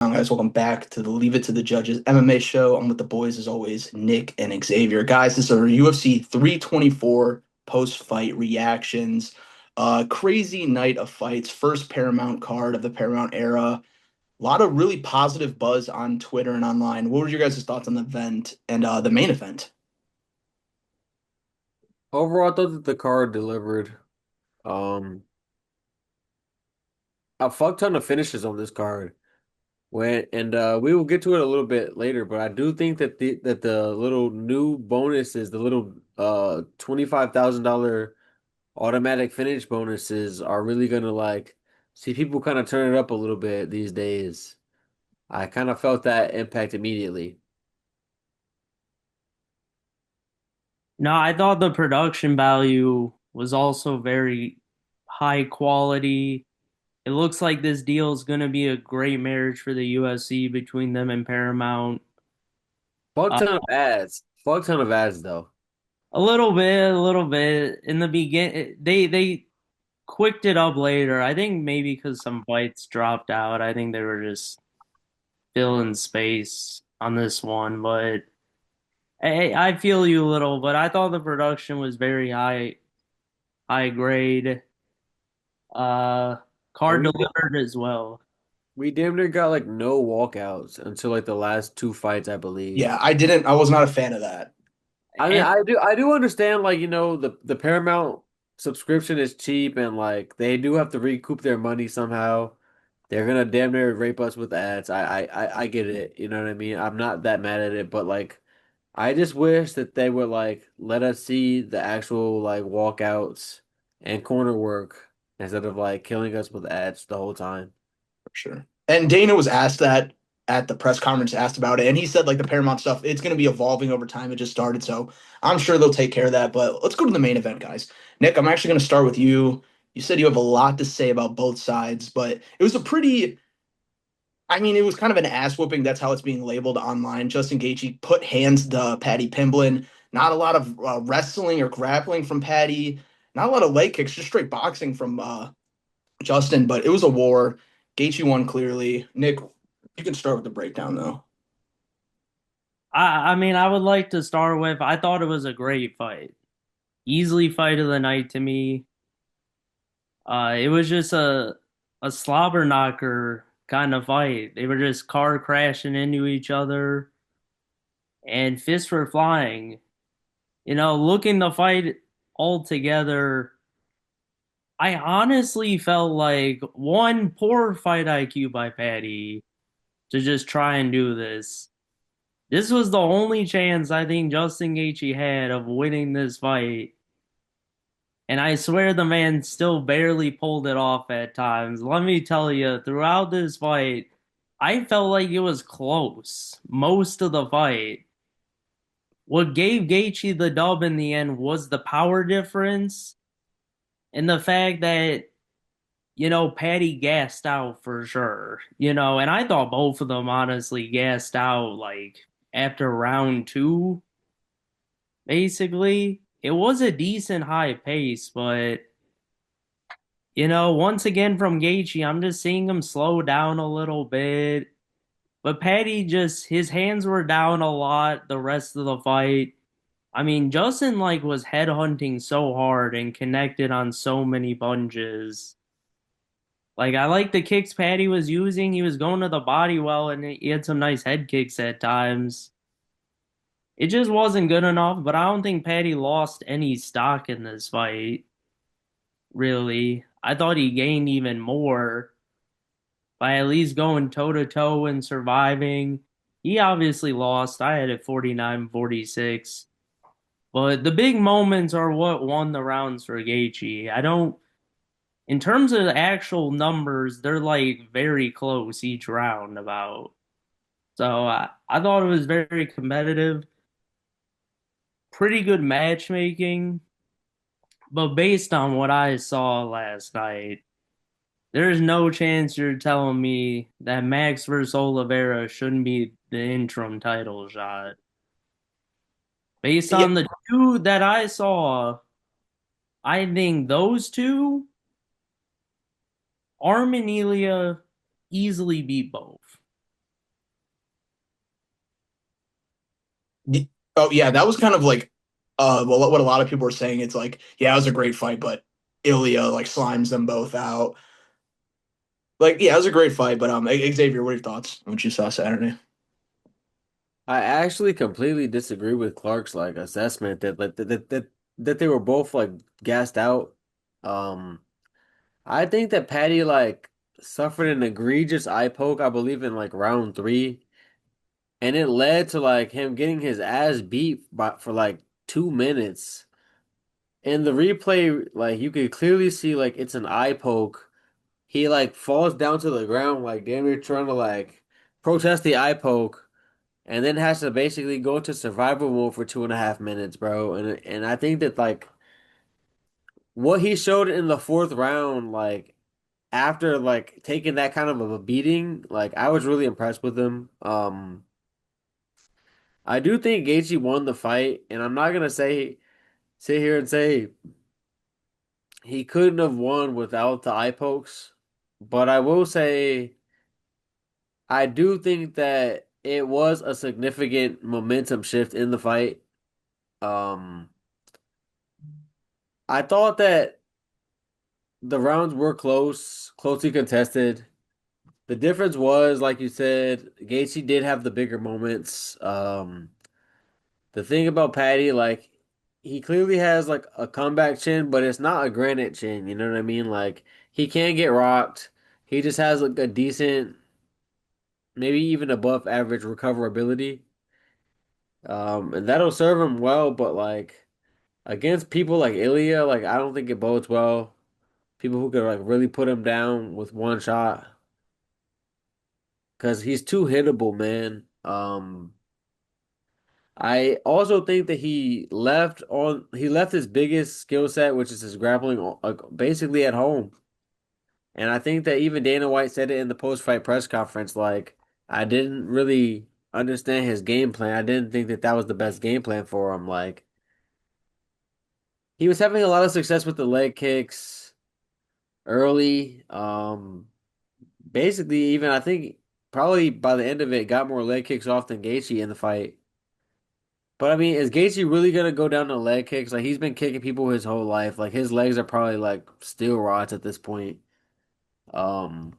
Guys, welcome back to the Leave It to the Judges MMA show. I'm with the boys as always, Nick and Xavier. Guys, this is our UFC 324 post-fight reactions. Crazy night of fights, first Paramount card of the Paramount era. A lot of really positive buzz on Twitter and online. What were your guys' thoughts on the event and the main event? Overall, I thought that the card delivered um a fuck ton of finishes on this card. We will get to it a little bit later, but I do think that the little new bonuses, the little $25,000 automatic finish bonuses are really gonna like see people kind of turn it up a little bit these days. I kind of felt that impact immediately. No, I thought the production value was also very high quality. It looks like this deal is going to be a great marriage for the UFC between them and Paramount. Fuck Uh, ton of ads. Fuck ton of ads though. a little bit, a little bit. In the begin, they quicked it up later. I think maybe because some fights dropped out. I think they were just filling space on this one. But I feel you a little. But I thought the production was very high grade. Uh, And Card delivered as well. we damn near got like no walkouts until like the last two fights, I believe. Yeah, I was not a fan of that. I mean, And I do understand like, the Paramount subscription is cheap and like they do have to recoup their money somehow. They're gonna damn near rape us with ads. I get it. You know what I mean? I'm not that mad at it, but like I just wish that they would like let us see the actual like walkouts and corner work instead of like killing us with ads the whole time. For sure. And Dana was asked that at the press conference, asked about it, and he said like the Paramount stuff, it's going to be evolving over time. It just started, so I'm sure they'll take care of that. But let's go to the main event, guys. Nick, I'm actually going to start with you. You said you have a lot to say about both sides, but it was a pretty. I mean, it was kind of an ass whooping. That's how it's being labeled online. Justin Gaethje put hands to Patty Pimblin. Not a lot of wrestling or grappling from Patty. Not a lot of leg kicks, just straight boxing from Justin, but it was a war. Gaethje won clearly. Nick, you can start with the breakdown though. I mean, I would like to start with I thought it was a great fight. Easily fight of the night to me. It was just a slobber knocker kind of fight. They were just car crashing into each other and fists were flying. Looking the fight all together, I honestly felt like one poor fight IQ by Patty to just try and do this. This was the only chance I think Justin Gaethje had of winning this fight, and I swear the man still barely pulled it off at times. Let me tell you, throughout this fight, I felt like it was close most of the fight. What gave Gaethje the dub in the end was the power difference and the fact that Patty gassed out for sure. And I thought both of them honestly gassed out like after round two. Basically, it was a decent high pace, but once again from Gaethje, I'm just seeing him slow down a little bit. But Patty just his hands were down a lot the rest of the fight. I mean, Justin like was headhunting so hard and connected on so many punches. Like I like the kicks Patty was using. He was going to the body well, and he had some nice head kicks at times. It just wasn't good enough, but I don't think Patty lost any stock in this fight, really. I thought he gained even more by at least going toe to toe and surviving. He obviously lost. I had it 49-46. But the big moments are what won the rounds for Gaethje. I don't, in terms of the actual numbers, they're like very close each round about. So I thought it was very competitive, pretty good matchmaking. But based on what I saw last night, there's no chance you're telling me that Max versus Oliveira shouldn't be the interim title shot. Based Yeah, on the two that I saw, I think those two, Arm and Ilya easily beat both. Y- Oh yeah, that was kind of like well, what a lot of people were saying. It's like, yeah, it was a great fight, but Ilya like slimes them both out. Like, yeah, it was a great fight, but Xavier, what are your thoughts on what you saw Saturday? I actually completely disagree with Clark's like assessment that they were both like gassed out. Um, I think that Patty like suffered an egregious eye poke, I believe in like round three, and it led to like him getting his ass beat for like 2 minutes. In the replay, like you could clearly see like it's an eye poke. He like falls down to the ground like damn near trying to like protest the eye poke. And then has to basically go into survival mode for 2.5 minutes, bro. And I think that like what he showed in the fourth round, like after like taking that kind of a beating, like I was really impressed with him. I do think Gaethje won the fight, and I'm not gonna say sit here and say he couldn't have won without the eye pokes, but I will say I do think that it was a significant momentum shift in the fight. Um, I thought that the rounds were close, closely contested. The difference was, like you said, Gaethje did have the bigger moments. The thing about Patty, like he clearly has like a comeback chin, but it's not a granite chin. You know what I mean? Like he can get rocked. He just has like a decent, maybe even above average recoverability. And that'll serve him well. But like against people like Ilya, like I don't think it bodes well. People who could like really put him down with one shot. Because he's too hittable, man. I also think that he left his biggest skill set, which is his grappling, basically at home. And I think that even Dana White said it in the post-fight press conference, like I didn't really understand his game plan. I didn't think that that was the best game plan for him. Like he was having a lot of success with the leg kicks early. Basically, even I think probably by the end of it, got more leg kicks off than Gaethje in the fight. But I mean, is Gaethje really gonna go down to leg kicks? Like he's been kicking people his whole life. Like his legs are probably like steel rods at this point. Um,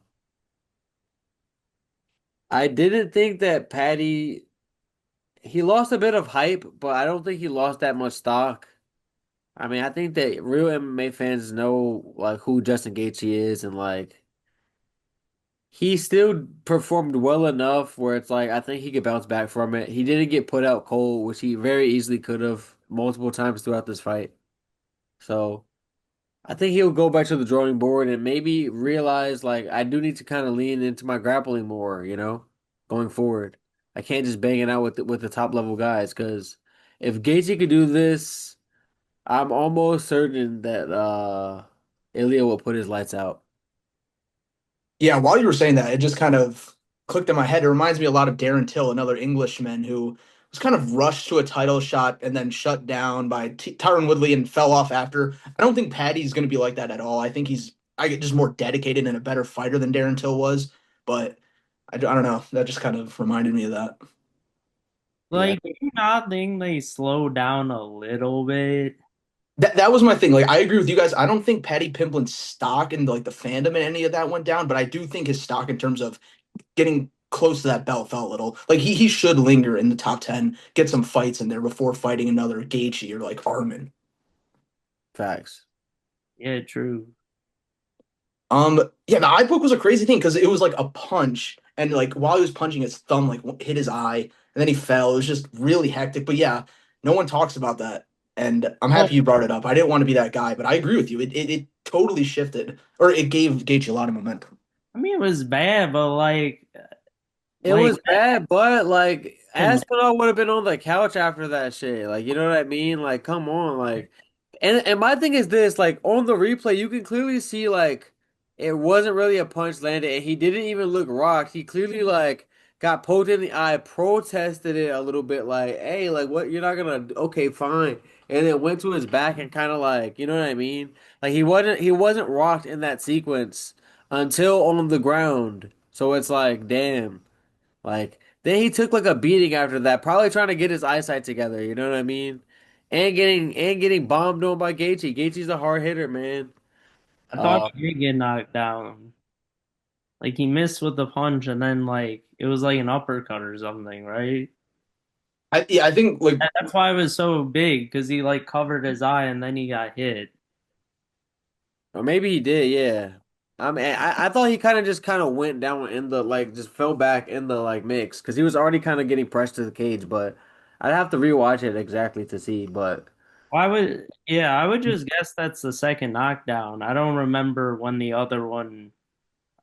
I didn't think that Patty he lost a bit of hype, but I don't think he lost that much stock. I mean, I think that real MMA fans know like who Justin Gaethje is and like he still performed well enough where it's like I think he could bounce back from it. He didn't get put out cold, which he very easily could have multiple times throughout this fight. So I think he'll go back to the drawing board and maybe realize like I do need to kind of lean into my grappling more, going forward. I can't just bang it out with the top level guys because if Gaethje could do this, I'm almost certain that Ilya will put his lights out. Yeah, while you were saying that, it just kind of clicked in my head. It reminds me a lot of Darren Till, another Englishman who was kind of rushed to a title shot and then shut down by Tyron Woodley and fell off after. I don't think Paddy's going to be like that at all. I think I get just more dedicated and a better fighter than Darren Till was. But I don't know. That just kind of reminded me of that. Yeah. Like, do you not think they slowed down a little bit? That was my thing. Like I agree with you guys. I don't think Paddy Pimblin's stock and like the fandom and any of that went down, but I do think his stock in terms of getting close to that belt felt a little like he should linger in the top 10, get some fights in there before fighting another Gaethje or like Armin. Facts. Yeah, true. Yeah, the eye poke was a crazy thing because it was like a punch, and like while he was punching, his thumb like hit his eye, and then he fell. It was just really hectic. But yeah, no one talks about that, and I'm Oh, happy you brought it up. I didn't want to be that guy, but I agree with you. It totally shifted, or it gave Gaethje a lot of momentum. I mean, it was bad, but It like was bad, but like and Aspinall would have been on the couch after that shit. Like, you know what I mean? Like, come on, like, and my thing is this, like, on the replay, you can clearly see like it wasn't really a punch landed, and he didn't even look rocked. He clearly like got poked in the eye, protested it a little bit, like, hey, like, what? You're not gonna? Okay, fine. And then went to his back and kind of like, you know what I mean? Like he wasn't rocked in that sequence until on the ground. So it's like, damn. Like Then he took like a beating after that, probably trying to get his eyesight together. You know what I mean? And getting bombed on by Gaethje. Gaethje's a hard hitter, man. I thought Uh, he did get knocked down. Like he missed with the punch, and then like it was like an uppercut or something, right? Yeah, I think like And that's why it was so big because he like covered his eye and then he got hit. or maybe he did, yeah. I mean, I thought he kind of went down in the like just fell back in the like mix because he was already kind of getting pressed to the cage, but I'd have to rewatch it exactly to see. But Why would, yeah, I would just guess that's the second knockdown. I don't remember when the other one,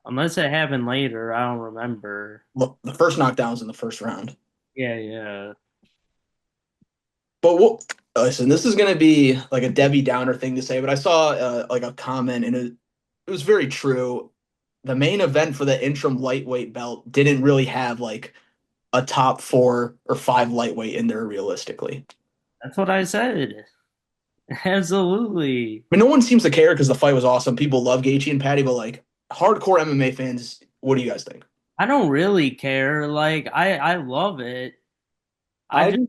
unless it happened later, I don't remember. look, the first knockdown was in the first round. Yeah, yeah. But what? Listen, this is gonna be like a Debbie Downer thing to say, but I saw like a comment and it was very true. The main event for the interim lightweight belt didn't really have like a top 4 or 5 lightweight in there realistically. That's what I said. Absolutely. I mean, no one seems to care because the fight was awesome. People love Gaethje and Patty, but like hardcore MMA fans, what do you guys think? I don't really care. Like I love it. I I just,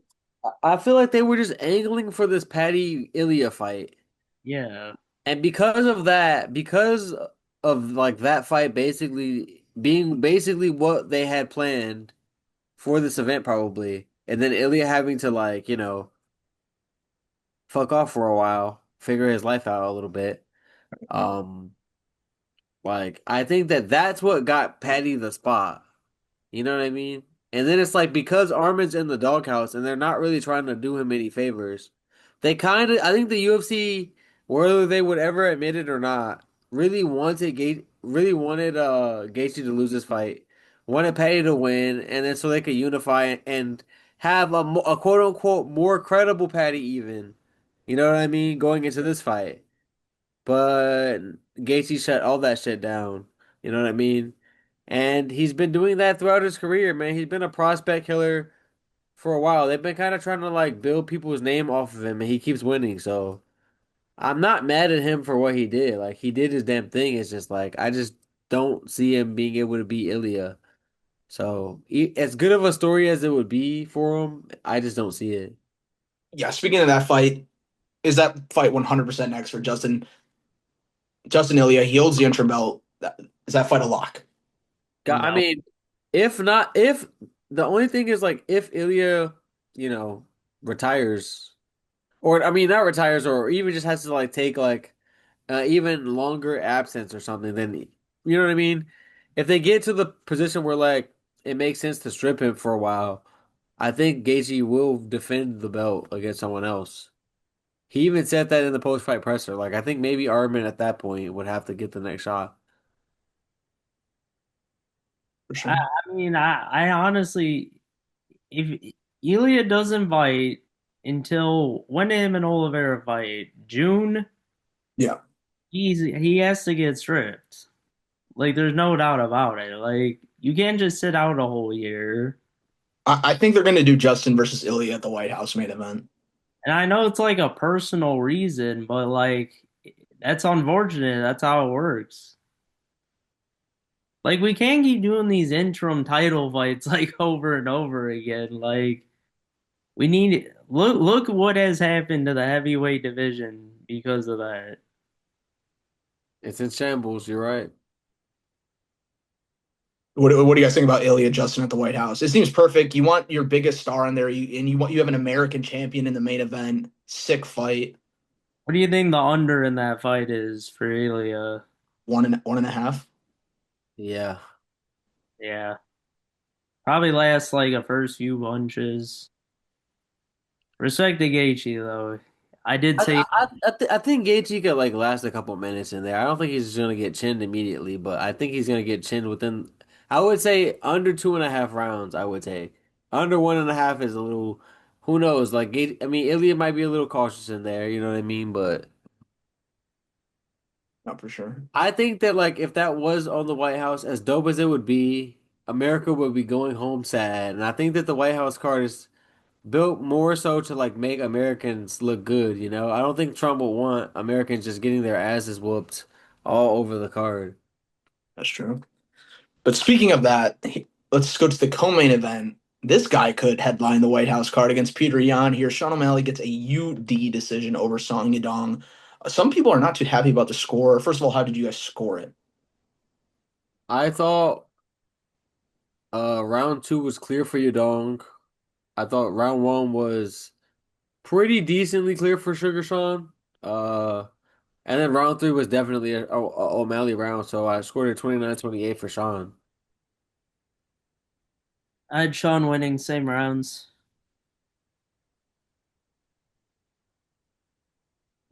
just I feel like they were just angling for this Patty Ilya fight. yeah. And because of that, because of like that fight basically being basically what they had planned for this event probably, and then Ilya having to like, fuck off for a while, figure his life out a little bit. Um, like I think that that's what got Patty the spot. You know what I mean? And then it's like because Armin's in the doghouse and they're not really trying to do him any favors. They kind of, I think the UFC, whether they would ever admit it or not, really wanted Gaethje to lose this fight, wanted Patty to win, and then so they could unify and have a quote unquote more credible Patty even. You know what I mean? Going into this fight. But Gaethje shut all that shit down. You know what I mean? And he's been doing that throughout his career, man. He's been a prospect killer for a while. They've been kind of trying to like build people's name off of him, and he keeps winning. So I'm not mad at him for what he did. Like he did his damn thing. It's just like I just don't see him being able to beat Ilya. So as good of a story as it would be for him, I just don't see it. Yeah, speaking of that fight, is that fight 100% next for Justin Ilya? He holds the interim belt. Is that fight a lock? I No. mean, if not, if the only thing is like if Ilya, you know, retires, or I mean, not retires, or even just has to like take like even longer absence or something, then you know what I mean? If they get to the position where like it makes sense to strip him for a while, I think Gaethje will defend the belt against someone else. He even said that in the post-fight presser. Like I think maybe Armin at that point would have to get the next shot. For I, sure. I mean, I honestly, if Ilya doesn't fight until when him and Oliveira fight, June, Yeah. he has to get stripped. Like, there's no doubt about it. Like, you can't just sit out a whole year. I think they're going to do Justin versus Ilya at the White House main event. And I know it's like a personal reason, but like, that's unfortunate. That's how it works. Like, we can't keep doing these interim title fights like over and over again. Like, we need look what has happened to the heavyweight division because of that. It's in shambles. You're right. What do you guys think about Ilya Justin at the White House? It seems perfect. You want your biggest star in there, and you have an American champion in the main event. Sick fight. What do you think the under in that fight is for Ilya? One and a half. Yeah. Yeah, probably lasts like a first few punches. Respect to Gaethje though. I did say I think Gaethje could like last a couple minutes in there. I don't think he's gonna get chinned immediately, but I think he's gonna get chinned within. I would say under 2.5 rounds. I would take under 1.5 is a little. Who knows? Like I mean, Ilya might be a little cautious in there. You know what I mean? But Not for sure. I think that like if that was on the White House, as dope as it would be, America would be going home sad. And I think that the White House card is built more so to like make Americans look good, you know? I don't think Trump would want Americans just getting their asses whooped all over the card. That's true. But speaking of that, let's go to the co-main event. This guy could headline the White House card against Peter Yan here. Sean O'Malley gets a UD decision over Song Yadong. Some people are not too happy about the score. First of all, how did you guys score it? I thought round two was clear for Yadong. I thought round one was pretty decently clear for Sugar Sean. Uh, and then round three was definitely a O'Malley round, so I scored a 29-28 for Sean. I had Sean winning same rounds.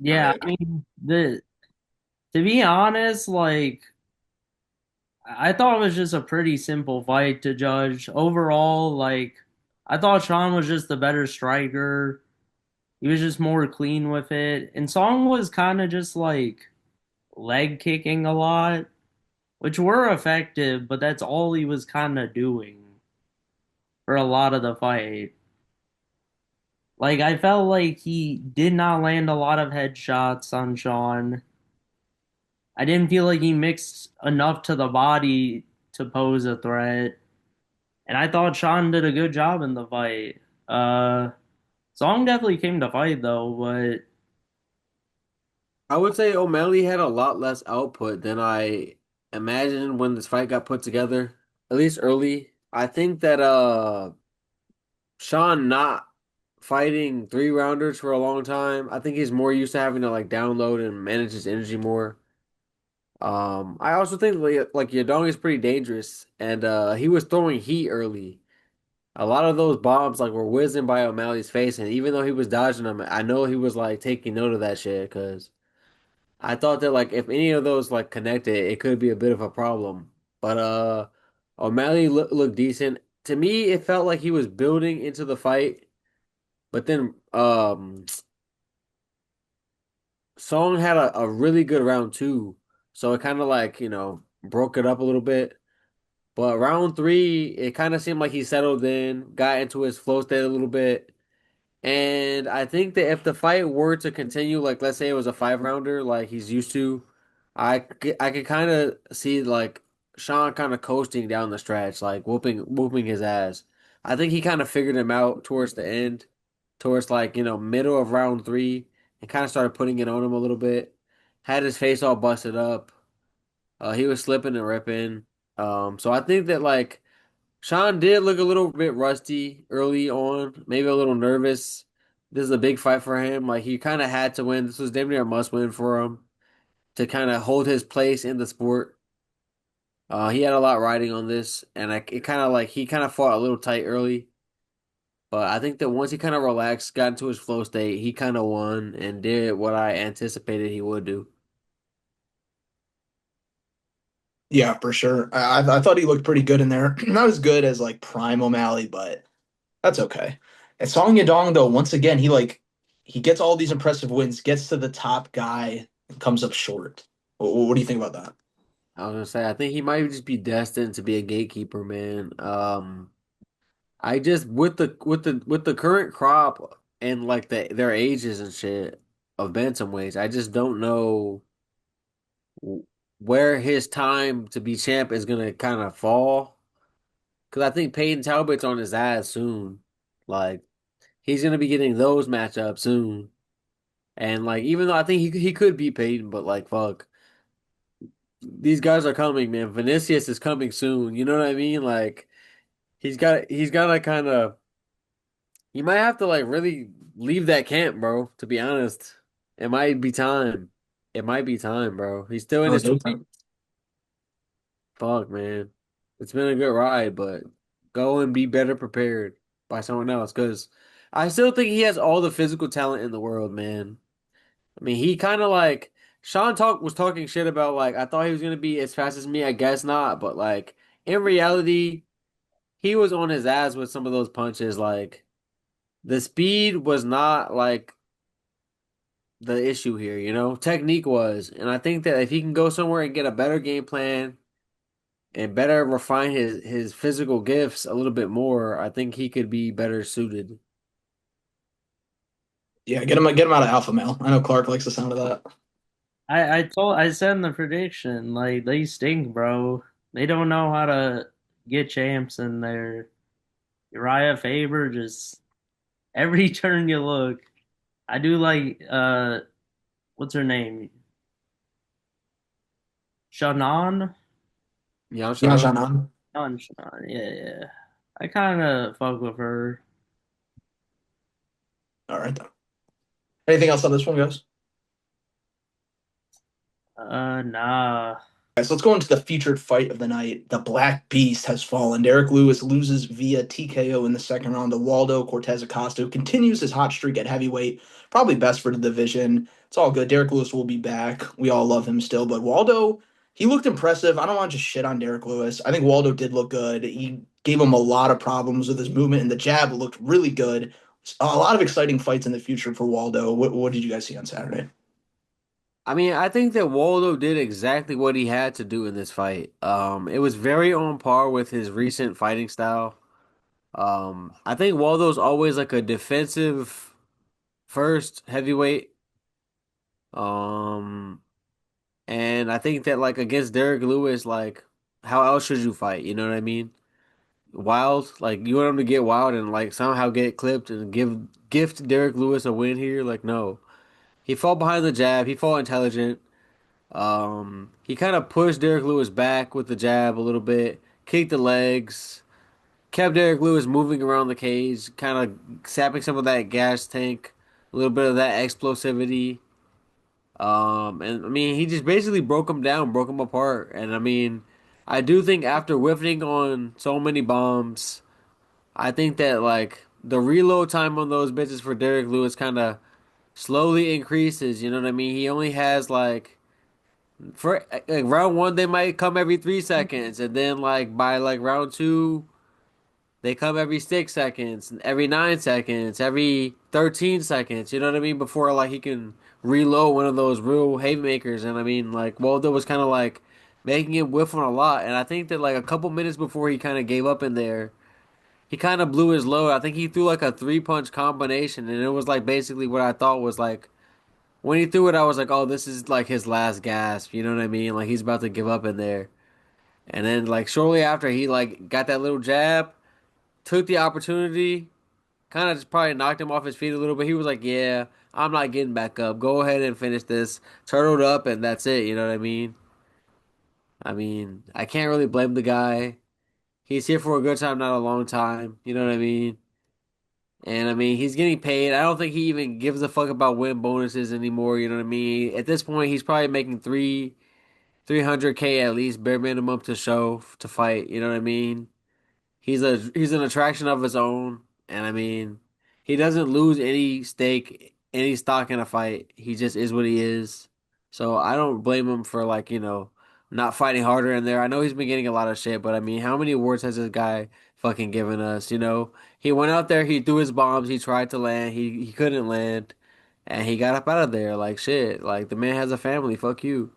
All Yeah, right. I mean the to be honest, like I thought it was just a pretty simple fight to judge. Overall, like I thought Sean was just the better striker. He was just more clean with it. And Song was kind of just like leg kicking a lot, which were effective, but that's all he was kind of doing for a lot of the fight. Like I felt like he did not land a lot of headshots on Sean. I didn't feel like he mixed enough to the body to pose a threat. And I thought Sean did a good job in the fight. Song definitely came to fight though, but I would say O'Malley had a lot less output than I imagined when this fight got put together, at least early. I think that Sean not fighting three rounders for a long time. I think he's more used to having to like download and manage his energy more. I also think like Yadong is pretty dangerous, and he was throwing heat early. A lot of those bombs like were whizzing by O'Malley's face, and even though he was dodging them, I know he was like taking note of that shit because I thought that like if any of those like connected, it could be a bit of a problem. But O'Malley looked decent. To me, it felt like he was building into the fight, but then Song had a really good round two, so it kind of like broke it up a little bit. But round three, it kind of seemed like he settled in, got into his flow state a little bit. And I think that if the fight were to continue, like let's say it was a five rounder, like he's used to, I could kind of see like Sean kind of coasting down the stretch, like whooping his ass. I think he kind of figured him out towards the end, towards like middle of round three, and kind of started putting it on him a little bit. Had his face all busted up. He was slipping and ripping. So I think that like. Sean did look a little bit rusty early on, maybe a little nervous. This is a big fight for him. Like he kind of had to win. This was damn near a must win for him to kind of hold his place in the sport. He had a lot riding on this, and it kind of like he kind of fought a little tight early. But I think that once he kind of relaxed, got into his flow state, he kind of won and did what I anticipated he would do. Yeah, for sure. I thought he looked pretty good in there. Not as good as like Prime O'Malley, but that's okay. And Song Yadong though, once again, he gets all these impressive wins, gets to the top guy, and comes up short. What do you think about that? I was gonna say I think he might just be destined to be a gatekeeper, man. I just with the current crop and like their ages and shit of bantamweights, I just don't know where his time to be champ is gonna kind of fall. Because I think Peyton Talbot's on his ass soon. Like he's gonna be getting those matchups soon. And like even though I think he could beat Peyton, but like fuck, these guys are coming, man. Vinicius is coming soon. You know what I mean? Like he's got to kind of. You might have to like really leave that camp, bro, to be honest. It might be time. It might be time, bro. He's still in Oh, his no 20s. time. Fuck, man. It's been a good ride, but go and be better prepared by someone else because I still think he has all the physical talent in the world, man. I mean, he kind of like was talking shit about like I thought he was gonna be as fast as me. I guess not, but like in reality, he was on his ass with some of those punches. Like the speed was not like the issue here, Technique was. And I think that if he can go somewhere and get a better game plan and better refine his physical gifts a little bit more, I think he could be better suited. Yeah, get him out of Alpha Male. I know Clark likes the sound of that. I said in the prediction, like they stink, bro. They don't know how to get champs in there. Uriah Faber, just every turn you look. I do like what's her name? Shannon? Yeah, Yansha. Shannon. Shannon, yeah, yeah. I kinda fuck with her. All right, then. Anything else on this one, guys? Nah. Right, so let's go into the featured fight of the night. The Black Beast has fallen. Derek Lewis loses via TKO in the second round to Waldo Cortez Acosta, who continues his hot streak at heavyweight. Probably best for the division. It's all good. Derek Lewis will be back. We all love him still. But Waldo, he looked impressive. I don't want to just shit on Derek Lewis. I think Waldo did look good. He gave him a lot of problems with his movement, and the jab looked really good. A lot of exciting fights in the future for Waldo. What did you guys see on Saturday? I mean, I think that Waldo did exactly what he had to do in this fight. It was very on par with his recent fighting style. I think Waldo's always like a defensive first heavyweight. Um, and I think that like against Derek Lewis, like how else should you fight? You know what I mean? Wild, like you want him to get wild and like somehow get clipped and gift Derek Lewis a win here? Like no, he fought behind the jab. He fought intelligent. He kind of pushed Derek Lewis back with the jab a little bit, kicked the legs, kept Derek Lewis moving around the cage, kind of sapping some of that gas tank, a little bit of that explosivity. And I mean, he just basically broke him down, broke him apart. And I mean, I do think after whiffing on so many bombs, I think that like the reload time on those bitches for Derek Lewis kind of slowly increases. You know what I mean? He only has like for like round one, they might come every 3 seconds, and then like by like round two, they come every 6 seconds, every 9 seconds, every 13 seconds. You know what I mean? Before like he can reload one of those real haymakers, and I mean like Waldo was kind of like making him whiff on a lot, and I think that like a couple minutes before he kind of gave up in there, he kind of blew his load. I think he threw like a 3 punch combination, and it was like basically what I thought was like when he threw it, I was like, oh, this is like his last gasp. You know what I mean? Like he's about to give up in there. And then like shortly after he like got that little jab, took the opportunity, kind of just probably knocked him off his feet a little bit. He was like, yeah, I'm not getting back up. Go ahead and finish this. Turtled up and that's it. You know what I mean? I mean, I can't really blame the guy. He's here for a good time, not a long time. You know what I mean? And I mean, he's getting paid. I don't think he even gives a fuck about win bonuses anymore. You know what I mean? At this point, he's probably making 300K at least bare minimum to show to fight. You know what I mean? He's an attraction of his own, and I mean, he doesn't lose any stock in a fight. He just is what he is. So I don't blame him for like not fighting harder in there. I know he's been getting a lot of shit, but I mean, how many awards has this guy fucking given us? He went out there, he threw his bombs, he tried to land, he couldn't land, and he got up out of there like shit. Like the man has a family. Fuck you.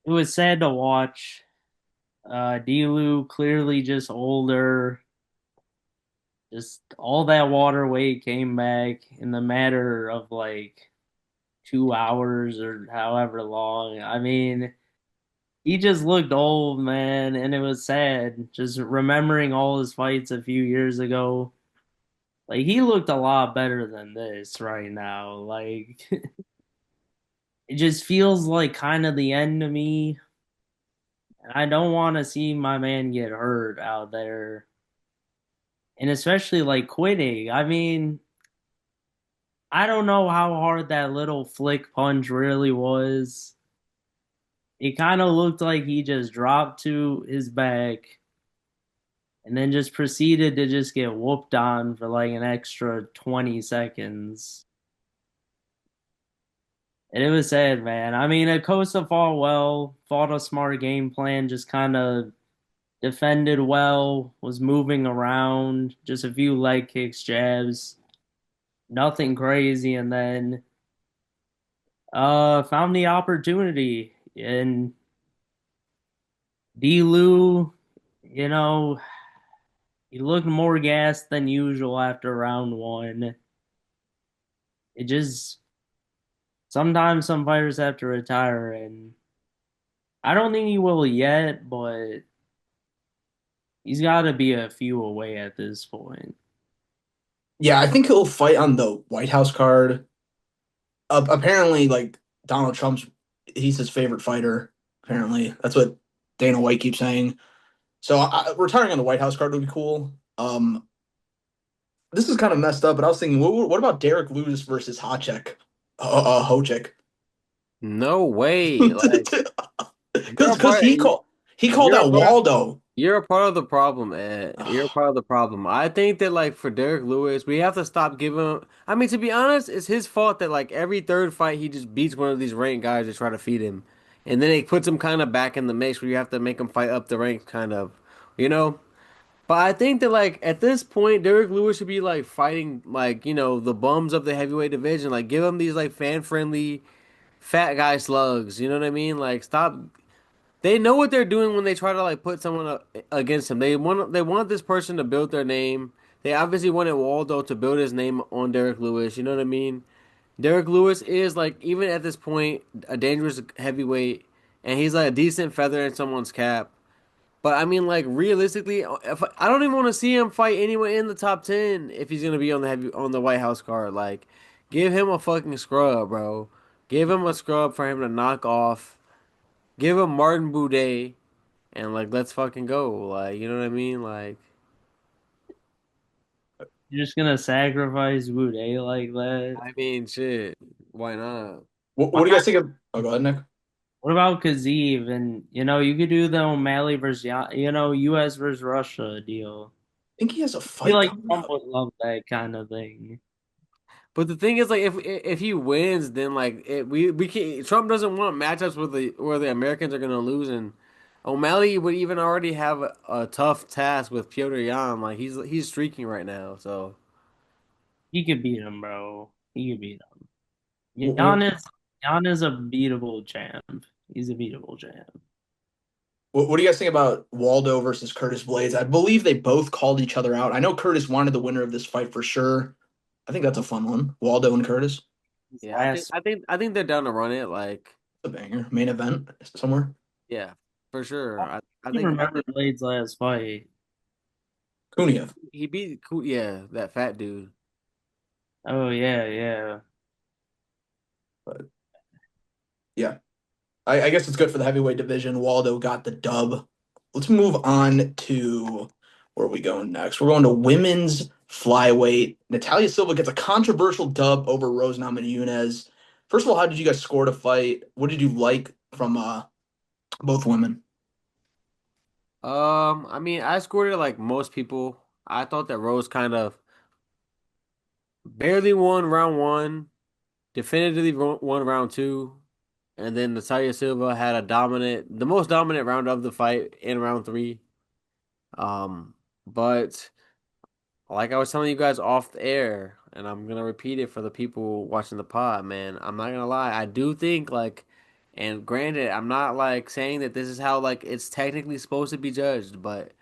It was sad to watch. Delu clearly just older. Just all that water weight came back in the matter of like 2 hours or however long. I mean, he just looked old, man, and it was sad. Just remembering all his fights a few years ago. Like he looked a lot better than this right now. Like it just feels like kind of the end to me. And I don't want to see my man get hurt out there. And especially like quitting. I mean, I don't know how hard that little flick punch really was. It kind of looked like he just dropped to his back and then just proceeded to just get whooped on for like an extra 20 seconds. And it was sad, man. I mean, Acosta fought well, fought a smart game plan, just kind of defended well, was moving around, just a few leg kicks, jabs, nothing crazy, and then found the opportunity. And D. Lou, you know, he looked more gassed than usual after round one. It just sometimes some fighters have to retire, and I don't think he will yet, but He's got to be a few away at this point. Yeah, I think he'll fight on the White House card. Apparently, like Donald Trump's, he's his favorite fighter. Apparently, that's what Dana White keeps saying. So retiring on the White House card would be cool. This is kind of messed up, but I was thinking, what about Derek Lewis versus Hocek? No way. Like you're a Because part. he called You're a out part. Waldo. You're a part of the problem, Ed. You're a part of the problem. I think that like for Derek Lewis, we have to stop giving him. I mean, to be honest, it's his fault that like every third fight he just beats one of these ranked guys to try to feed him, and then it puts him kind of back in the mix where you have to make him fight up the ranks, kind of, you know. But I think that like at this point, Derek Lewis should be like fighting like the bums of the heavyweight division. Like give him these like fan friendly fat guy slugs. You know what I mean? Like stop. They know what they're doing when they try to like put someone against him. They want this person to build their name. They obviously wanted Waldo to build his name on Derek Lewis. You know what I mean? Derek Lewis is like even at this point a dangerous heavyweight, and he's like a decent feather in someone's cap. But I mean, like realistically, if I don't even want to see him fight anyone in the top 10 if he's gonna be on the White House card. Like, give him a fucking scrub, bro. Give him a scrub for him to knock off. Give him Martin Boudet and like let's fucking go. Like, you know what I mean? Like, You're just gonna sacrifice Boudet like that? I mean, shit. Why not? What do you guys think of? Oh, go ahead, Nick. I What about Kaziev? And you could do the O'Malley versus U.S. versus Russia deal. think he has a I feel fight like coming Trump up. would love that kind of thing. But the thing is, like, if he wins, then like we can Trump doesn't want matchups with the where the Americans are gonna lose, and O'Malley would even already have a tough task with Piotr Yan. Like he's streaking right now, so He could beat him, bro. He could beat him. What, Giannis a beatable champ. He's a beatable champ. what do you guys think about Waldo versus Curtis Blades? I believe they both called each other out. I know Curtis wanted the winner of this fight for sure. I think that's a fun one. Waldo and Curtis. His yeah, last, I think they're down to run it. Like, A banger. Main event somewhere. yeah, for sure. I I don't think remember Blade's last fight. Kuniev. he beat yeah that fat dude. Oh yeah, yeah. But yeah, I guess it's good for the heavyweight division. Waldo got the dub. Let's move on to where are we going next? We're going to women's flyweight. Natalia Silva gets a controversial dub over Rose Namajunas. First of all, how did you guys score the fight? What did you like from both women? I mean, I scored it like most people. I thought that Rose kind of barely won round one, definitively won round two, and then Natalia Silva had the most dominant round of the fight in round three. Um, but like I was telling you guys off the air, and I'm gonna repeat it for the people watching the pod, man. I'm not gonna lie, I do think like, and granted, I'm not like saying that this is how like it's technically supposed to be judged, but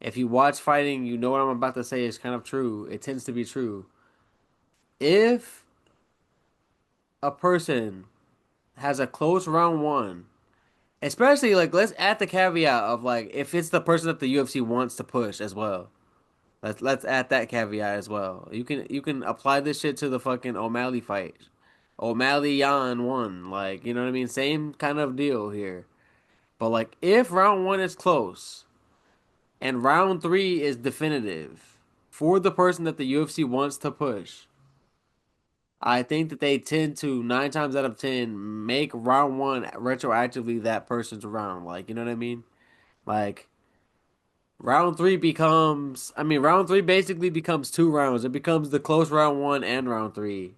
if you watch fighting, you know what I'm about to say is kind of true. It tends to be true. If a person has a close round one, especially like let's add the caveat of like if it's the person that the UFC wants to push as well. Let's add that caveat as well. You can apply this shit to the fucking O'Malley fight. O'Malley Yan won. Like, you know what I mean? Same kind of deal here. But like if round one is close and round three is definitive for the person that the UFC wants to push, I think that they tend to 9 times out of 10 make round one retroactively that person's round. Like, you know what I mean? Like round three basically becomes 2 rounds. It becomes the close round one and round three.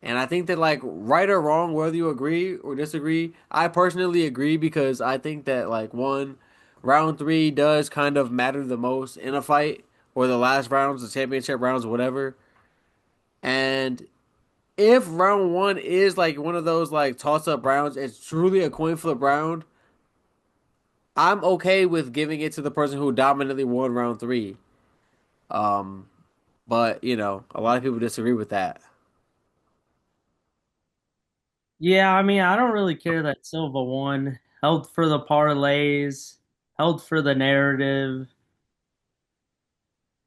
And I think that like right or wrong, whether you agree or disagree, I personally agree because I think that like one, round three does kind of matter the most in a fight, or the last rounds, the championship rounds, whatever. And if round one is like one of those like toss up rounds, it's truly a coin flip round. I'm okay with giving it to the person who dominantly won round three. Um, but a lot of people disagree with that. Yeah, I mean, I don't really care that Silva won. Held for the parlays, held for the narrative.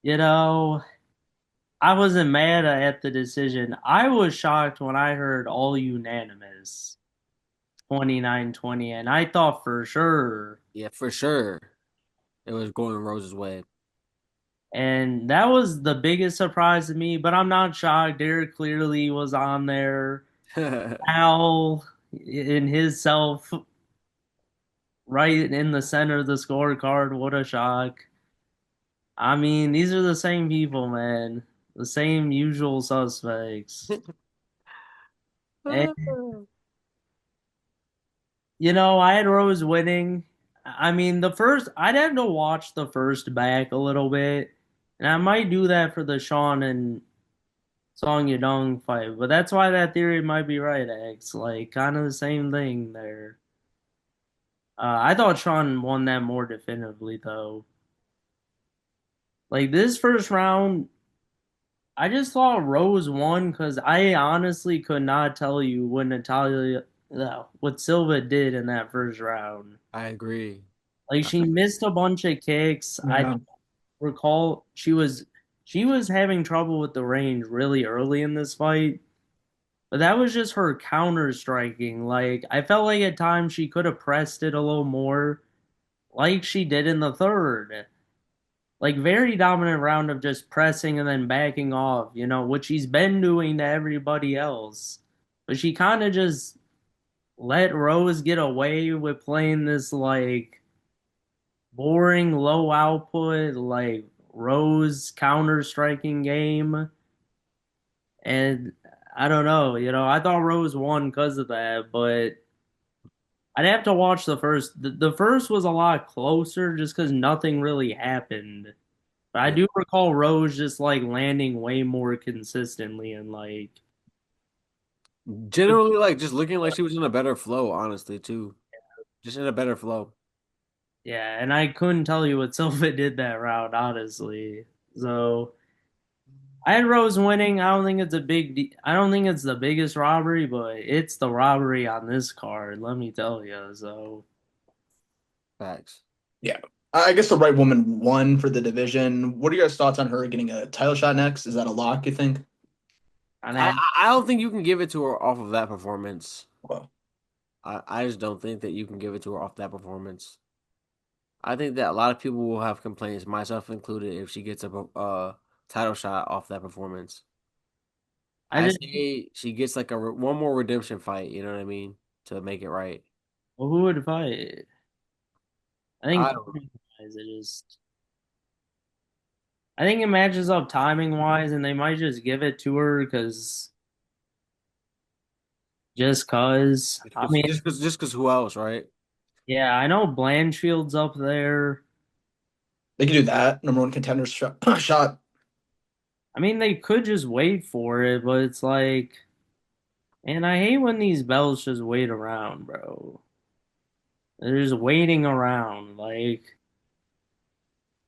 You know, I wasn't mad at the decision. I was shocked when I heard all unanimous 29-20, and I thought for sure. Yeah, for sure. It was going Rose's way. And that was the biggest surprise to me, but I'm not shocked. Derek clearly was on there. Al in his self right in the center of the scorecard. What a shock. I mean, these are the same people, man. The same usual suspects. And, I had Rose winning. I mean, I'd have to watch the first back a little bit. And I might do that for the Sean and Song Yadong fight. But that's why that theory might be right, X. Like, kind of the same thing there. I thought Sean won that more definitively, though. Like, this first round, I just thought Rose won because I honestly could not tell you what Silva did in that first round. I agree. Like she missed a bunch of kicks. I Yeah. recall she was having trouble with the range really early in this fight, but that was just her counter striking. Like I felt like at times she could have pressed it a little more, like she did in the third. Like very dominant round of just pressing and then backing off, what she's been doing to everybody else. But she kind of just let Rose get away with playing this like boring, low output, like Rose counter striking game. And I don't know, I thought Rose won because of that, but I'd have to watch the first. The first was a lot closer just because nothing really happened. But I Yeah. do recall Rose just like landing way more consistently and like, Generally, like just looking like she was in a better flow, honestly, too. Just in a better flow. yeah, and I couldn't tell you what Silva did that round, honestly. So I had Rose winning. I don't think it's the biggest robbery, but it's the robbery on this card, let me tell you. So, Facts. Yeah. I guess the right woman won for the division. What are your guys' thoughts on her getting a title shot next? Is that a lock, you think? and I that, I I don't think you can give it to her off of that performance. Well, I just don't think that you can give it to her off that performance. I think that a lot of people will have complaints, myself included, if she gets a title shot off that performance. I I just, say she gets like one more redemption fight. You know what I mean, to make it right. well, who would fight? I think I don't know. timing wise, I think it matches up timing wise, and they might just give it to her just cause. I mean, Just cause who else, right? yeah, I know Blanchfield's up there. they could do that. Number one contender shot. shot. I mean, they could just wait for it, but it's like, and I hate when these belts just wait around, bro. They're just waiting around. Like,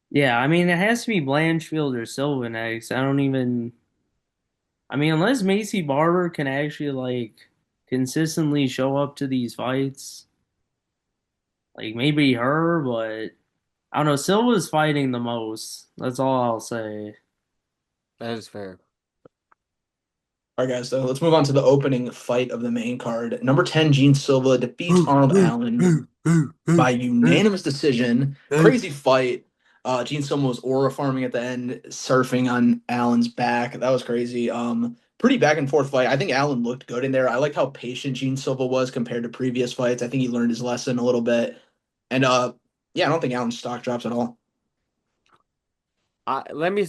yeah, I mean, it has to be Blanchfield or Silva next. I mean, unless Macy Barber can actually, like, consistently show up to these fights, like, maybe her, but I don't know. Silva's fighting the most. That's all I'll say. That is fair. All right, guys. So let's move on to the opening fight of the main card. Number 10, Gene Silva defeats Arnold Allen by unanimous decision. Crazy fight. Gene Silva was aura farming at the end, surfing on Allen's back. That was crazy. Pretty back and forth fight. I think Allen looked good in there. I liked how patient Gene Silva was compared to previous fights. I think he learned his lesson a little bit. And yeah, I don't think Allen's stock drops at all. Let me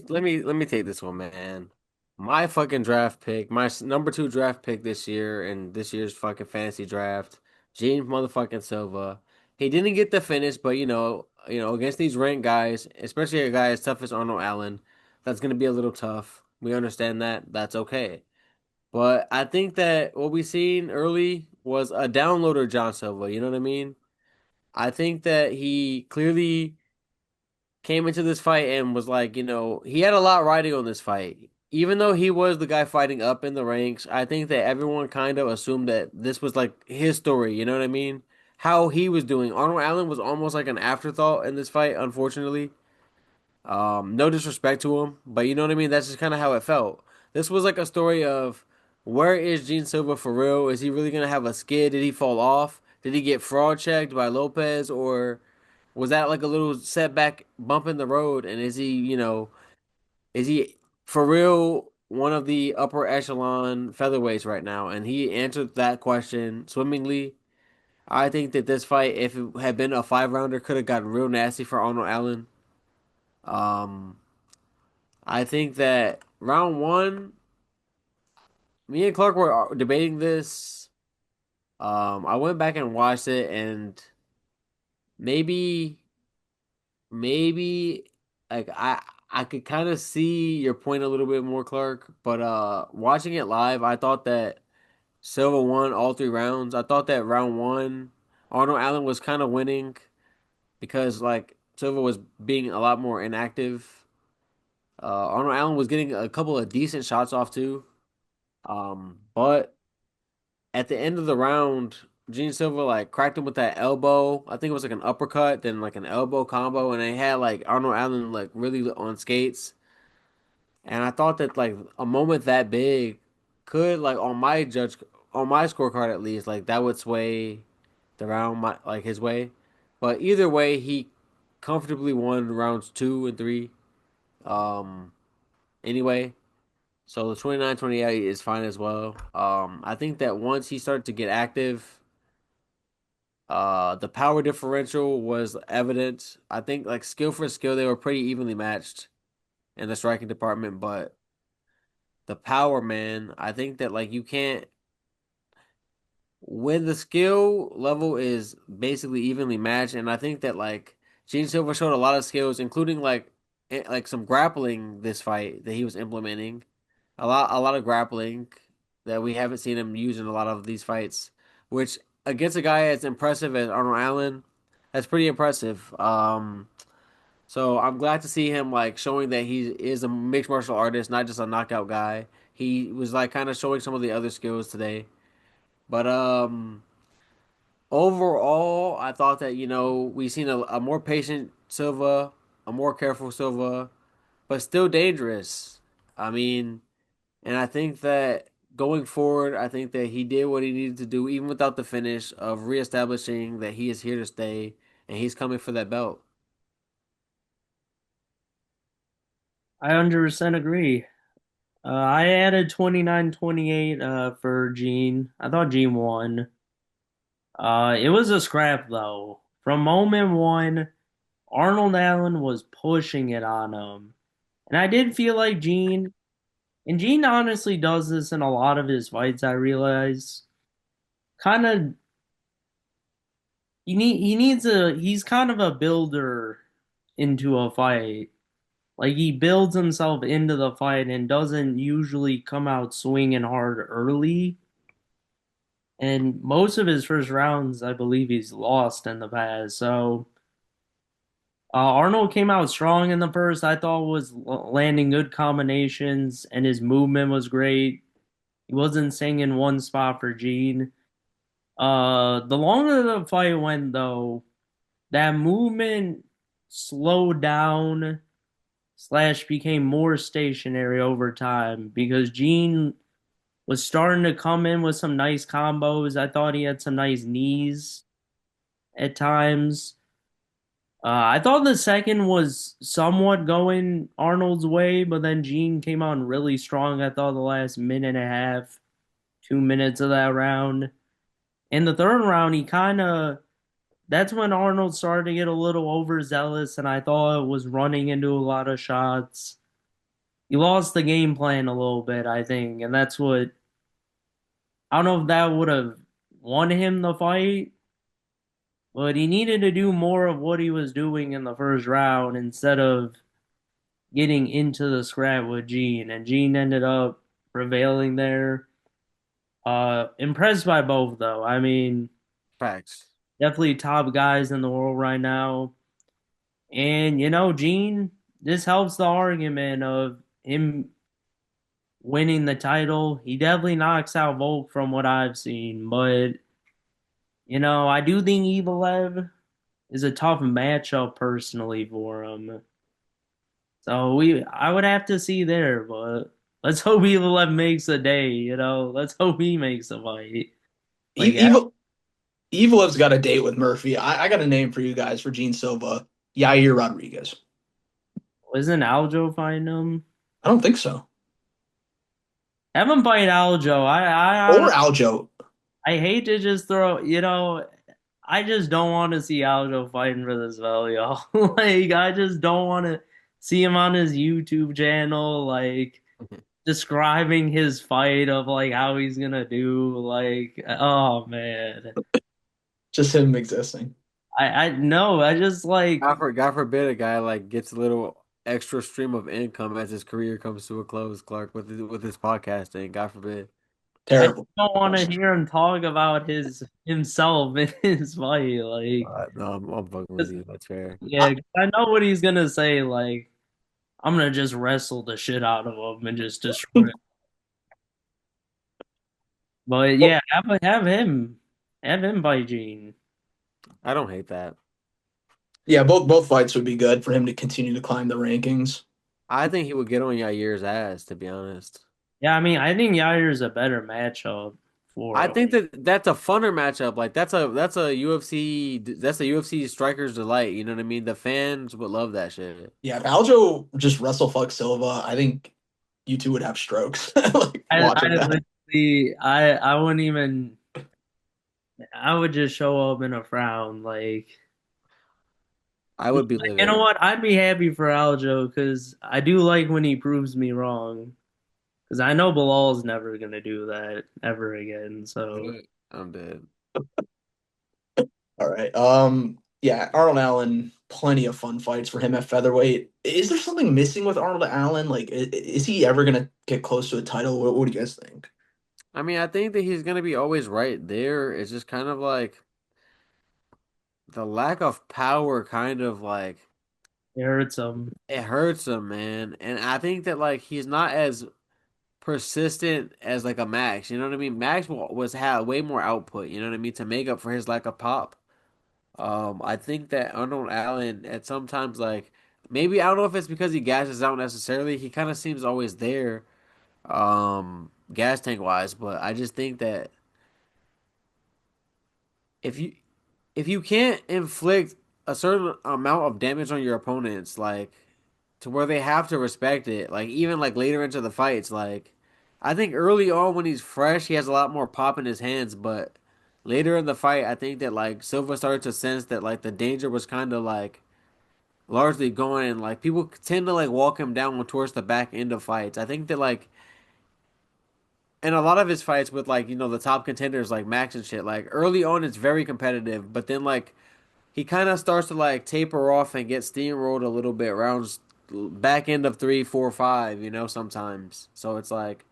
take this one, man. My fucking draft pick, my number two draft pick this year in this year's fucking fantasy draft, Gene motherfucking Silva. He didn't get the finish, but against these ranked guys, especially a guy as tough as Arnold Allen, that's gonna be a little tough. We understand that. That's okay. But I think that what we seen early was a downloader John Silva. You know what I mean? I think that he clearly came into this fight and was like, he had a lot riding on this fight. Even though he was the guy fighting up in the ranks, I think that everyone kind of assumed that this was like his story, you know what I mean? How he was doing. Arnold Allen was almost like an afterthought in this fight, unfortunately. No disrespect to him, but you know what I mean? That's just kind of how it felt. This was like a story of where is Gene Silva for real? Is he really gonna have a skid? Did he fall off? Did he get fraud checked by Lopez, or was that like a little setback bump in the road? And is he, is he for real one of the upper echelon featherweights right now? And he answered that question swimmingly. I think that this fight, if it had been a 5 rounder, could have gotten real nasty for Arnold Allen. Um, I think that round one, me and Clark were debating this. I went back and watched it, and maybe, maybe, like I could kind of see your point a little bit more, Clark. But watching it live, I thought that Silva won all 3 rounds. I thought that round one, Arnold Allen was kind of winning because like Silva was being a lot more inactive. Arnold Allen was getting a couple of decent shots off too. But at the end of the round, Gene Silva like cracked him with that elbow. I think it was like an uppercut, then like an elbow combo, and they had like Arnold Allen like really on skates. And I thought that like a moment that big could like on my scorecard at least like that would sway the round like his way. But either way, he comfortably won rounds 2 and 3. Um, anyway, so the 29-28 is fine as well. I think that once he started to get active, the power differential was evident. I think like skill for skill, they were pretty evenly matched in the striking department, but the power, man, I think that like you can't when the skill level is basically evenly matched, and I think that like Gene Silva showed a lot of skills, including like some grappling this fight that he was implementing, a lot of grappling that we haven't seen him use in a lot of these fights, which against a guy as impressive as Arnold Allen, that's pretty impressive. So I'm glad to see him like showing that he is a mixed martial artist, not just a knockout guy. He was like kind of showing some of the other skills today. But overall, I thought that we seen a more patient Silva, a more careful Silva, but still dangerous. I mean, and I think that going forward, I think that he did what he needed to do, even without the finish of reestablishing that he is here to stay and he's coming for that belt. I 100% agree. I added 29-28 for Gene. I thought Gene won. It was a scrap though. From moment one, Arnold Allen was pushing it on him. And I did feel like Gene, and Gene honestly does this in a lot of his fights, I realize. Kind of he's kind of a builder into a fight. Like he builds himself into the fight and doesn't usually come out swinging hard early. And most of his first rounds, I believe he's lost in the past. So Arnold came out strong in the first. I thought was landing good combinations, and his movement was great. He wasn't staying in one spot for Gene. The longer the fight went, though, that movement slowed down slash became more stationary over time because Gene was starting to come in with some nice combos. I thought he had some nice knees at times. I thought the second was somewhat going Arnold's way, but then Gene came on really strong. I thought the last minute and a half, 2 minutes of that round. In the third round, he kind of that's when Arnold started to get a little overzealous, and I thought it was running into a lot of shots. He lost the game plan a little bit, I think, and that's what I don't know if that would have won him the fight, but he needed to do more of what he was doing in the first round instead of getting into the scrap with Gene, and Gene ended up prevailing there. Impressed by both though. I mean, Facts. definitely top guys in the world right now. And Gene, this helps the argument of him winning the title. He definitely knocks out Volk from what I've seen, but I do think Evil is a tough matchup personally for him. So I would have to see there, but let's hope Evil makes a day, you know. Let's hope he makes a fight. Like, Evil Evilev's got a date with Murphy. I got a name for you guys for Gene Silva. Yair Rodriguez. isn't Aljo fighting him? I don't think so. Have him fight Aljo. Or Aljo. I hate to just throw, you know, I just don't want to see Aljo fighting for this belt, y'all. Like, I just don't want to see him on his YouTube channel, like describing his fight of like how he's gonna do. Like, oh man, Just him existing. I no, I just like God forbid a guy like gets a little extra stream of income as his career comes to a close, Clark, with his podcasting. God forbid. I just Terrible. don't want to hear him talk about his himself in his fight. Like, No, I'm fucking with 'cause- you. That's fair. yeah, 'cause I know what he's gonna say. Like, I'm gonna just wrestle the shit out of him and just destroy him. But Well, yeah, have him fight Gene. I don't hate that. yeah, both fights would be good for him to continue to climb the rankings. I think he would get on Yair's ass, to be honest. Yeah, I mean, I think Yair is a better matchup I for him. think that that's a funner matchup. Like that's a UFC striker's delight. You know what I mean? The fans would love that shit. Yeah, if Aljo just wrestle fuck Silva, I think you two would have strokes like I watching that. literally, I wouldn't even. I would just show up in a frown. I would be You know livid. what? I'd be happy for Aljo because I do like when he proves me wrong. Because I know Bilal's never gonna do that ever again. So I'm dead. All right. Yeah, Arnold Allen, plenty of fun fights for him at featherweight. Is there something missing with Arnold Allen? Like, is he ever gonna get close to a title? What do you guys think? I mean, I think that he's gonna be always right there. It's just kind of like the lack of power, kind of like it hurts him. it hurts him, man. And I think that like he's not as persistent as like a Max. You know what I mean? Max was had way more output. You know what I mean to make up for his lack of pop. I think that Arnold Allen at sometimes like maybe I don't know if it's because he gasses out necessarily. He kind of seems always there, gas tank wise. But I just think that if you if you can't inflict a certain amount of damage on your opponents, like to where they have to respect it, like even like later into the fights, like I think early on when he's fresh, he has a lot more pop in his hands, but later in the fight, I think that like Silva started to sense that like the danger was kind of like largely going, and like people tend to like walk him down towards the back end of fights. I think that like in a lot of his fights with like the top contenders like Max and shit, like early on it's very competitive, but then like he kind of starts to like taper off and get steamrolled a little bit rounds back end of three, four, five, sometimes. So it's like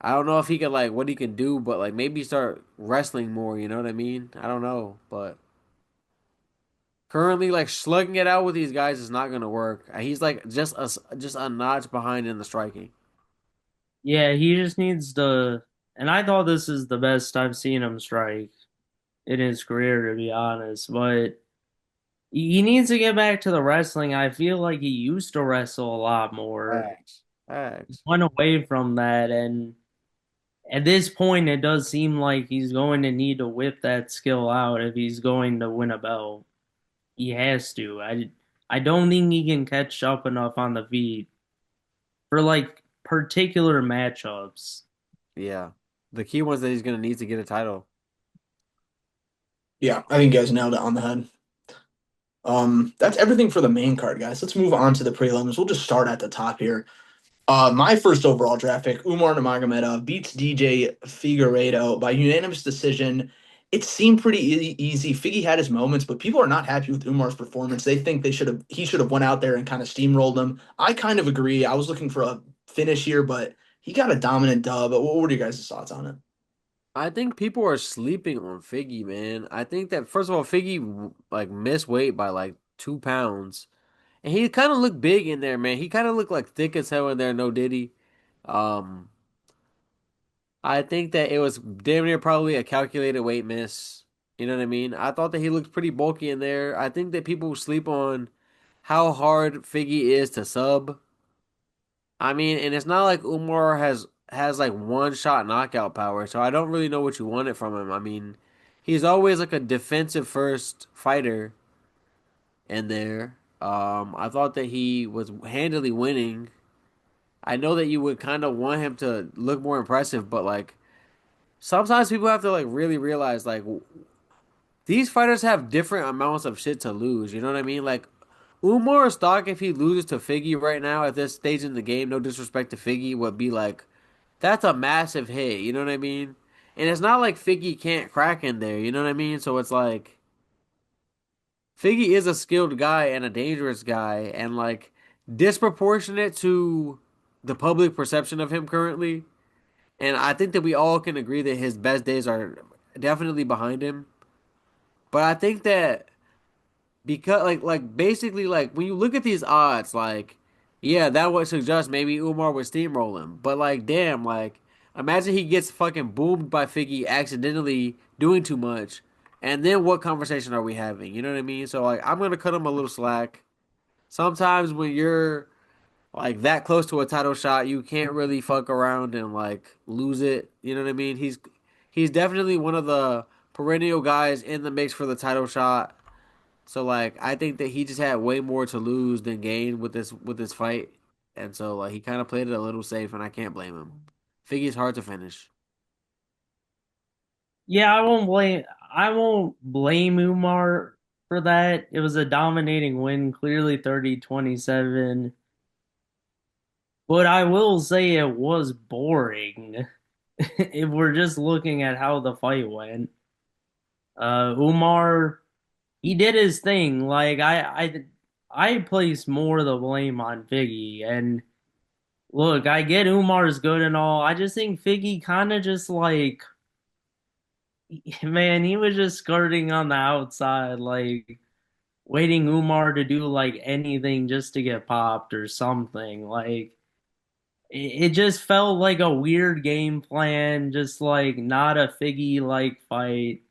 I don't know if he could like what he can do, but like maybe start wrestling more, you know what I mean? I don't know. But currently like slugging it out with these guys is not gonna work. He's like just a notch behind in the striking. Yeah, he just needs to. And I thought this is the best I've seen him strike in his career, to be honest. But he needs to get back to the wrestling. I feel like he used to wrestle a lot more. Facts. Facts. Went away from that, and at this point, it does seem like he's going to need to whip that skill out if he's going to win a belt. He has to. I don't think he can catch up enough on the feet for like particular matchups. Yeah. The key ones that he's gonna need to get a title. Yeah, I think you guys nailed it on the head. That's everything for the main card, guys. Let's move on to the prelims. We'll just start at the top here. My first overall draft pick, Umar Nurmagomedov, beats DJ Figueiredo by unanimous decision. It seemed pretty easy. Figgy had his moments, but people are not happy with Umar's performance. They think he should have went out there and kind of steamrolled him. I kind of agree. I was looking for a finish here, but he got a dominant dub. What are you guys' thoughts on it? I think people are sleeping on Figgy, man. I think that first of all, Figgy like missed weight by like 2 pounds, and he kind of looked big in there, man. He kind of looked like thick as hell in there. No Diddy. Um, I think that it was damn near probably a calculated weight miss. You know what I mean? I thought that he looked pretty bulky in there. I think that people sleep on how hard Figgy is to sub. I mean, and it's not like Umar has like one shot knockout power, so I don't really know what you wanted from him. I mean, he's always like a defensive first fighter in there. I thought that he was handily winning. I know that you would kind of want him to look more impressive, but like sometimes people have to like really realize like these fighters have different amounts of shit to lose. You know what I mean? Like Umar stock, if he loses to Figgy right now at this stage in the game, no disrespect to Figgy, would be like that's a massive hit. You know what I mean? And it's not like Figgy can't crack in there. You know what I mean? So it's like Figgy is a skilled guy and a dangerous guy, and like disproportionate to the public perception of him currently. And I think that we all can agree that his best days are definitely behind him. But I think that because like basically like when you look at these odds, like yeah, that would suggest maybe Umar would steamroll him. But like damn, like imagine he gets fucking boomed by Figgy accidentally doing too much. And then what conversation are we having? You know what I mean? So like I'm gonna cut him a little slack. Sometimes when you're like that close to a title shot, you can't really fuck around and like lose it. You know what I mean? He's definitely one of the perennial guys in the mix for the title shot. So like I think that he just had way more to lose than gain with this fight. And so like he kind of played it a little safe and I can't blame him. Figgy's hard to finish. Yeah, I won't blame Umar for that. It was a dominating win, clearly 30-27. But I will say it was boring if we're just looking at how the fight went. Umar, he did his thing. Like I place more of the blame on Figgy. And look, I get Umar's good and all. I just think Figgy kind of just like, man, he was just skirting on the outside, like waiting Umar to do like anything just to get popped or something. Like it just felt like a weird game plan, just like not a Figgy like fight.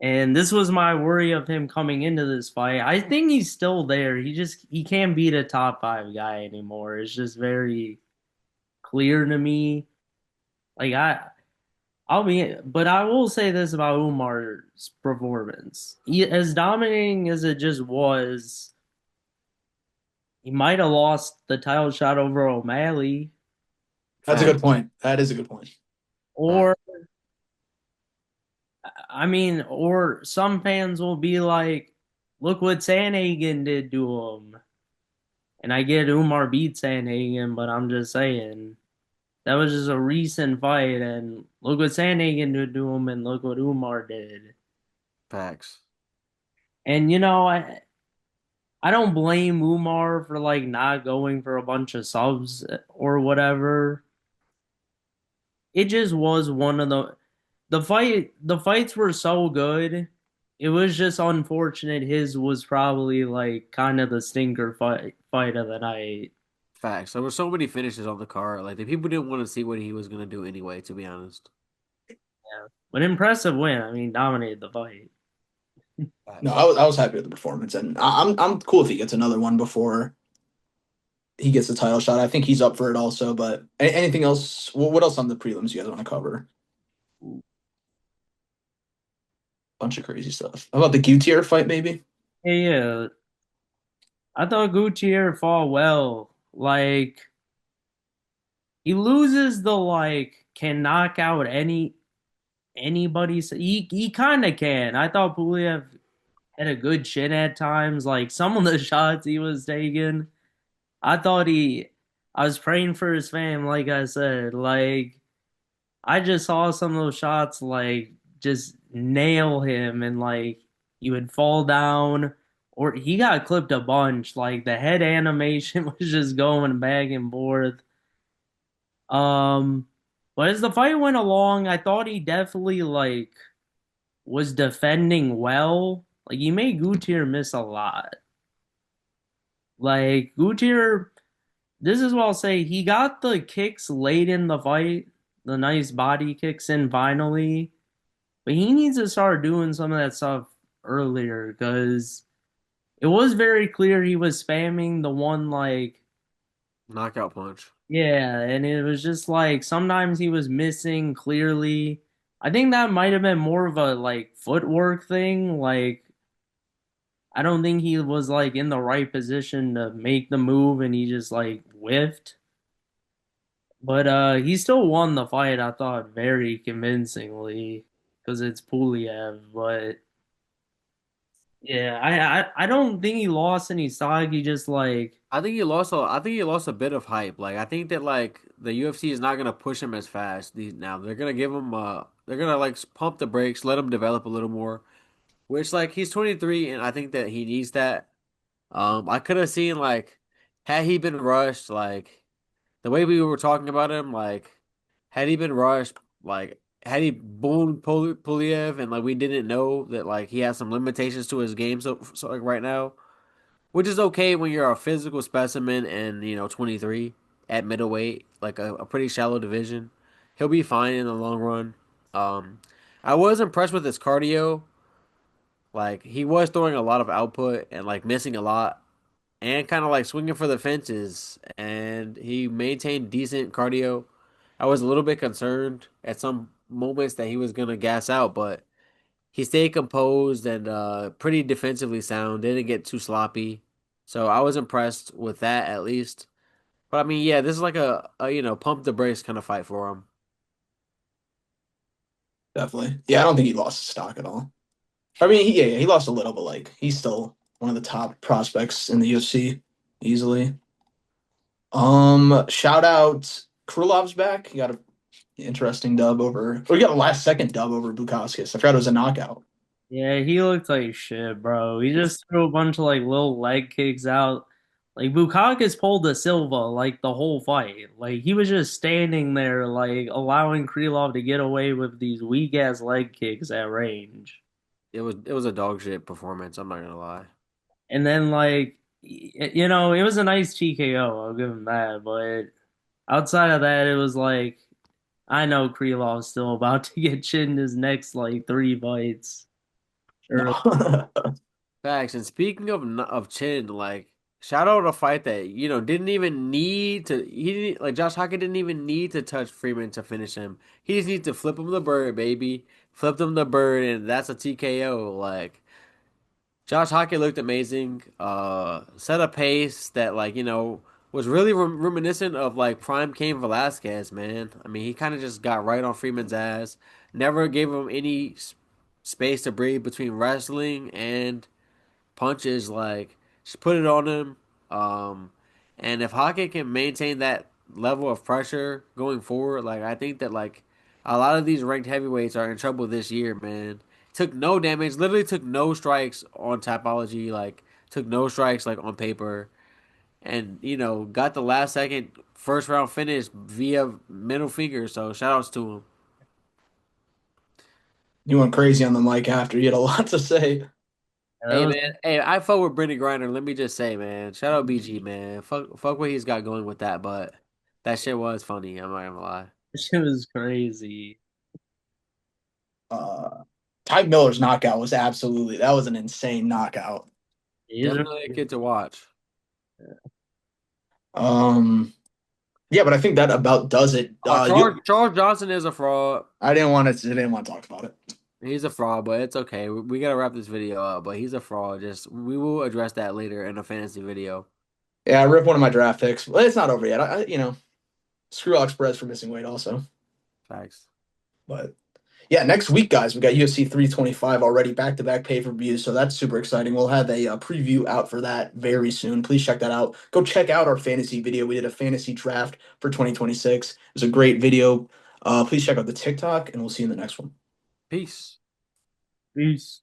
And this was my worry of him coming into this fight. I think he's still there. He can't beat a top five guy anymore. It's just very clear to me. Like but I will say this about Umar's performance. As dominating as it just was, he might have lost the title shot over O'Malley. That's a good Facts. point. That is a good point. Or Facts. I mean, or some fans will be like, look what Sanhagen did to him. And I get Umar beat Sanhagen, but I'm just saying that was just a recent fight, and look what Sanhagen did to him, and look what Umar did. Facts. And I don't blame Umar for like not going for a bunch of subs or whatever. It just was one of the fights were so good. It was just unfortunate his was probably like kind of the stinker fight of the night. Facts. There were so many finishes on the card. Like the people didn't want to see what he was gonna do anyway, to be honest. Yeah. But impressive win. I mean, dominated the fight. No, Facts. I was happy with the performance, and I'm cool if he gets another one before he gets the title shot. I think he's up for it also. But anything else? What else on the prelims you guys want to cover? Bunch of crazy stuff. How about the Gutierrez fight, maybe? Hey, yeah, I thought Gutierrez fought well. Like he loses the like can knock out anybody. He kind of can. I thought Pulev had a good chin at times. Like some of the shots he was taking, I thought he. I was praying for his fam. Like I said, like I just saw some of those shots like just nail him, and like he would fall down or he got clipped a bunch. Like the head animation was just going back and forth. Um, but as the fight went along, I thought he definitely like was defending well. Like he made Gutierrez miss a lot. Like Gutierrez, this is what I'll say. He got the kicks late in the fight, the nice body kicks in finally. But he needs to start doing some of that stuff earlier because it was very clear he was spamming the one like Knockout punch. yeah, and it was just like sometimes he was missing clearly. I think that might have been more of a like footwork thing. Like I don't think he was like in the right position to make the move and he just like whiffed. But he still won the fight, I thought, very convincingly because it's Puliev. But yeah, I don't think he lost any stock. He just like I think he lost a bit of hype. Like I think that like the UFC is not gonna push him as fast now. They're gonna give him they're gonna like pump the brakes, let him develop a little more. Which like he's 23 and I think that he needs that. I could have seen like had he been rushed, like the way we were talking about him, like had he been rushed, like had he boomed Puliev and like we didn't know that like he has some limitations to his game so like right now. Which is okay when you're a physical specimen and 23 at middleweight, like a pretty shallow division. He'll be fine in the long run. Um, I was impressed with his cardio. Like he was throwing a lot of output and like missing a lot and kind of like swinging for the fences. And he maintained decent cardio. I was a little bit concerned at some moments that he was gonna gas out, but he stayed composed and pretty defensively sound. Didn't get too sloppy. So I was impressed with that at least. But I mean, yeah, this is like a pump the brakes kind of fight for him. Definitely. Yeah, I don't think he lost his stock at all. I mean, he lost a little, but like he's still one of the top prospects in the UFC easily. Shout out Krulov's back. He got a interesting dub over, or he got a last second dub over Bukauskas. I forgot it was a knockout. yeah, he looked like shit, bro. He just threw a bunch of like little leg kicks out. Like Bukakis pulled the Silva like the whole fight. Like he was just standing there, like allowing Krylov to get away with these weak ass leg kicks at range. It was a dog shit performance. I'm not gonna lie. And then like it was a nice TKO, I'll give him that. But outside of that, it was like I know Krylov's still about to get chinned his next like three fights. Or No. Facts. And speaking of chin, like shout out a fight that didn't even need to. He didn't like Josh Hockett didn't even need to touch Freeman to finish him. He just needs to flip him the bird, baby. Flip him the bird, and that's a TKO. Like Josh Hockey looked amazing. Set a pace that was really reminiscent of like prime Cain Velasquez, man. I mean, he kind of just got right on Freeman's ass. Never gave him any space to breathe between wrestling and punches. Like just put it on him. Um, and if Hockey can maintain that level of pressure going forward, like I think that like a lot of these ranked heavyweights are in trouble this year, man. Took no damage, literally took no strikes on Tapology, like took no strikes like on paper, and got the last second first round finish via middle finger. So shout outs to him. You went crazy on the mic after. You had a lot to say. Hey that man, hey, I fuck with Brittany Griner. Let me just say, man, shout out BG, man. Fuck what he's got going with that, but that shit was funny. I'm not gonna lie. shit was crazy. Uh, Ty Miller's knockout was absolutely that was an insane knockout. He's Definitely a kid to watch. Um, yeah, but I think that about does it. Charles Johnson is a fraud. I didn't want to talk about it. He's a fraud, but it's okay. We gotta wrap this video up. But he's a fraud. Just we will address that later in a fantasy video. Yeah, I ripped one of my draft picks. Well, it's not over yet. Screw Alex Perez for missing weight also. Facts. But yeah, next week, guys, we got UFC 325 already back-to-back pay-per-views, so that's super exciting. We'll have a preview out for that very soon. Please check that out. Go check out our fantasy video. We did a fantasy draft for 2026. It was a great video. Please check out the TikTok, and we'll see you in the next one. Peace. Peace.